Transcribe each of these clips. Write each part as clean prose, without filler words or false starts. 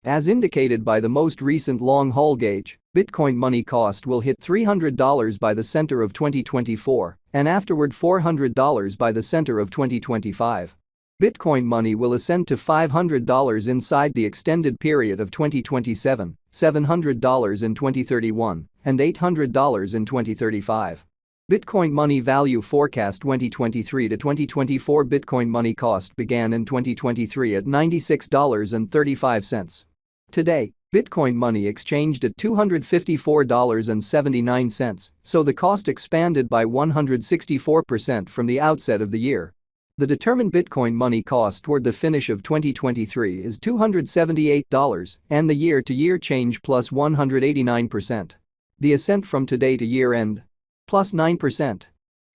As indicated by the most recent long-haul gauge, Bitcoin money cost will hit $300 by the center of 2024 and afterward $400 by the center of 2025. Bitcoin money will ascend to $500 inside the extended period of 2027, $700 in 2031, and $800 in 2035. Bitcoin money value forecast 2023 to 2024. Bitcoin money cost began in 2023 at $96.35. Today, Bitcoin money exchanged at $254.79, so the cost expanded by 164% from the outset of the year. The determined Bitcoin money cost toward the finish of 2023 is $278, and the year-to-year change plus 189%. The ascent from today to year-end? Plus 9%.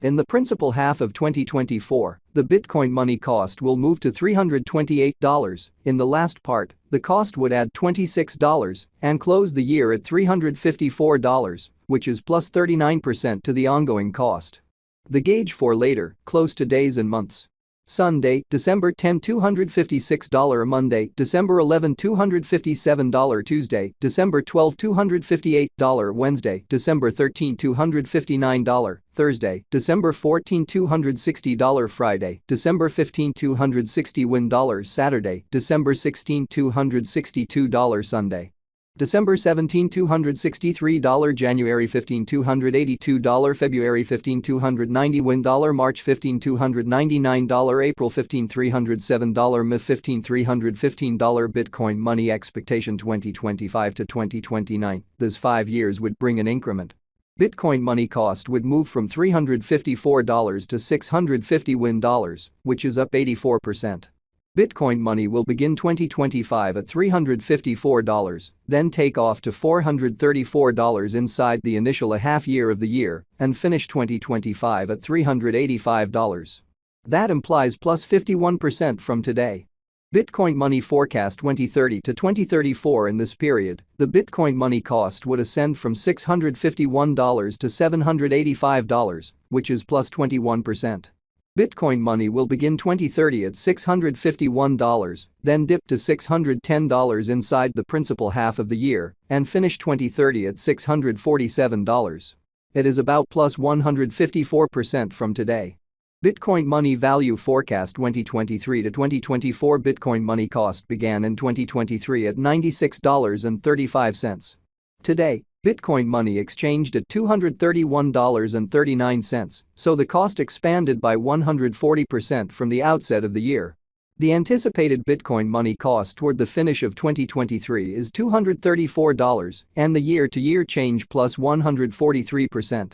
In the principal half of 2024, the Bitcoin money cost will move to $328. In the last part, the cost would add $26 and close the year at $354, which is plus 39% to the ongoing cost. The gauge for later, close to days and months. Sunday, December 10, $256. Monday, December 11, $257. Tuesday, December 12, $258. Wednesday, December 13, $259. Thursday, December 14, $260. Friday, December 15, $261. Saturday, December 16, $262. Sunday, December 17, $263. January 15, $282. February 15, $291. March 15, $299. April 15, $307. May 15, $315. Bitcoin money expectation 2025 to 2029. This 5 years would bring an increment. Bitcoin money cost would move from $354 to $651, which is up 84%. Bitcoin money will begin 2025 at $354, then take off to $434 inside the initial half year of the year and finish 2025 at $385. That implies plus 51% from today. Bitcoin money forecast 2030 to 2034. In this period, the Bitcoin money cost would ascend from $651 to $785, which is plus 21%. Bitcoin money will begin 2030 at $651, then dip to $610 inside the principal half of the year and finish 2030 at $647. It is about plus 154% from today. Bitcoin money value forecast 2023 to 2024. Bitcoin money cost began in 2023 at $96.35. Today, Bitcoin money exchanged at $231.39, so the cost expanded by 140% from the outset of the year. The anticipated Bitcoin money cost toward the finish of 2023 is $234, and the year-to-year change plus 143%.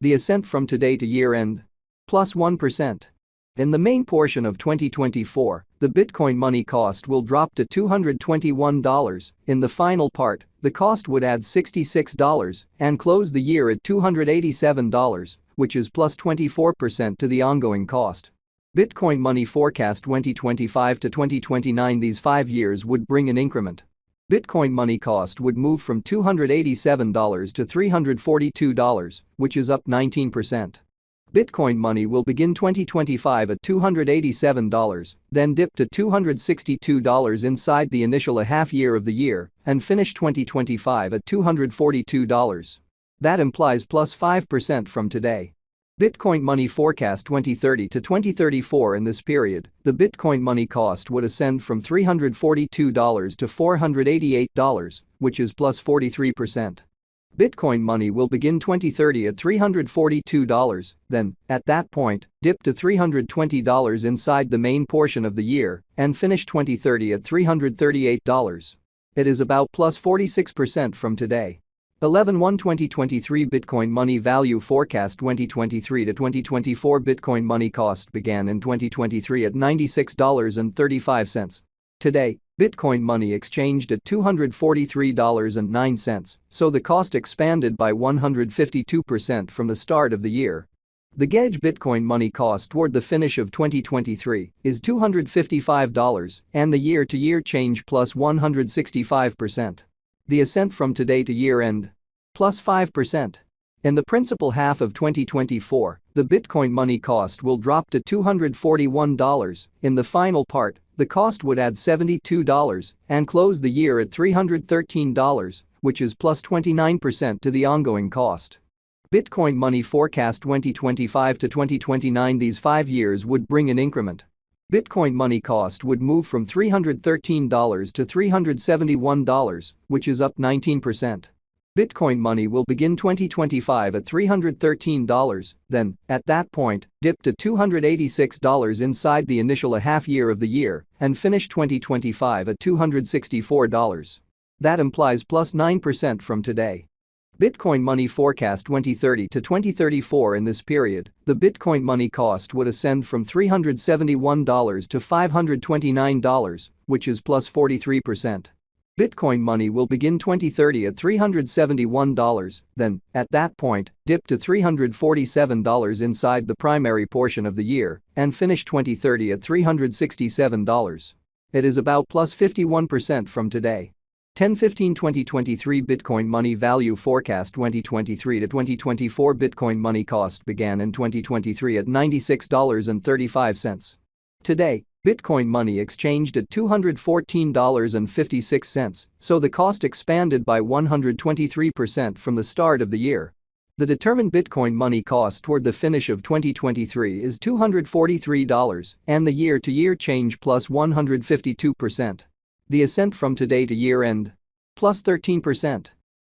The ascent from today to year-end? Plus 1%. In the main portion of 2024, the Bitcoin money cost will drop to $221. In the final part, the cost would add $66 and close the year at $287, which is plus 24% to the ongoing cost. Bitcoin money forecast 2025 to 2029. These 5 years would bring an increment. Bitcoin money cost would move from $287 to $342, which is up 19%. Bitcoin money will begin 2025 at $287, then dip to $262 inside the initial half year of the year and finish 2025 at $242. That implies plus 5% from today. Bitcoin money forecast 2030 to 2034. In this period, the Bitcoin money cost would ascend from $342 to $488, which is plus 43%. Bitcoin money will begin 2030 at $342, then, at that point, dip to $320 inside the main portion of the year and finish 2030 at $338. It is about plus 46% from today. 11/1/2023 Bitcoin money value forecast 2023 to 2024. Bitcoin money cost began in 2023 at $96.35. Today, Bitcoin money exchanged at $243.09, so the cost expanded by 152% from the start of the year. The gauge Bitcoin money cost toward the finish of 2023 is $255, and the year-to-year change plus 165%. The ascent from today to year-end? Plus 5%. In the principal half of 2024, the Bitcoin money cost will drop to $241. In the final part, the cost would add $72 and close the year at $313, which is plus 29% to the ongoing cost. Bitcoin Money forecast 2025 to 2029. These 5 years would bring an increment. Bitcoin Money cost would move from $313 to $371, which is up 19%. Bitcoin Money will begin 2025 at $313, then, at that point, dip to $286 inside the initial half year of the year and finish 2025 at $264. That implies plus 9% from today. Bitcoin Money forecast 2030 to 2034. In this period, the Bitcoin Money cost would ascend from $371 to $529, which is plus 43%. Bitcoin Money will begin 2030 at $371, then, at that point, dip to $347 inside the primary portion of the year and finish 2030 at $367. It is about plus 51% from today. 10/15/2023 Bitcoin Money value forecast 2023 to 2024. Bitcoin Money cost began in 2023 at $96.35. Today, Bitcoin Money exchanged at $214.56, so the cost expanded by 123% from the start of the year. The determined Bitcoin Money cost toward the finish of 2023 is $243 and the year-to-year change plus 152%. The ascent from today to year-end? Plus 13%.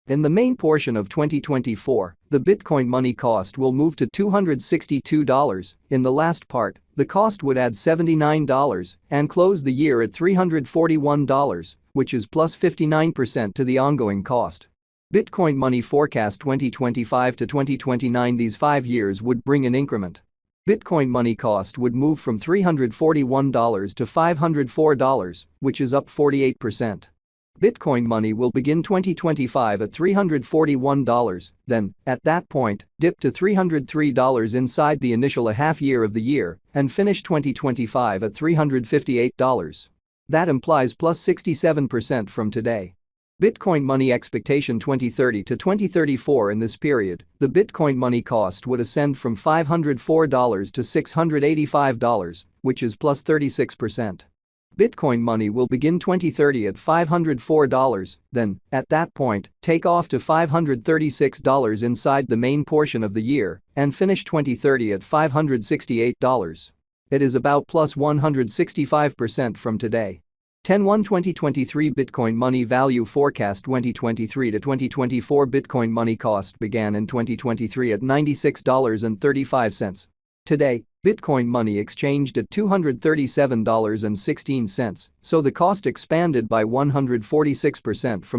In the main portion of 2024, the Bitcoin Money cost will move to $262. In the last part, the cost would add $79 and close the year at $341, which is plus 59% to the ongoing cost. Bitcoin Money forecast 2025 to 2029. These 5 years would bring an increment. Bitcoin Money cost would move from $341 to $504, which is up 48%. Bitcoin Money will begin 2025 at $341, then, at that point, dip to $303 inside the initial half year of the year and finish 2025 at $358. That implies plus 67% from today. Bitcoin Money expectation 2030 to 2034. In this period, the Bitcoin Money cost would ascend from $504 to $685, which is plus 36%. Bitcoin Money will begin 2030 at $504, then, at that point, take off to $536 inside the main portion of the year and finish 2030 at $568. It is about plus 165% from today. 10/1/2023 Bitcoin Money value forecast 2023 to 2024. Bitcoin Money cost began in 2023 at $96.35. Today, Bitcoin Money exchanged at $237.16, so the cost expanded by 146% from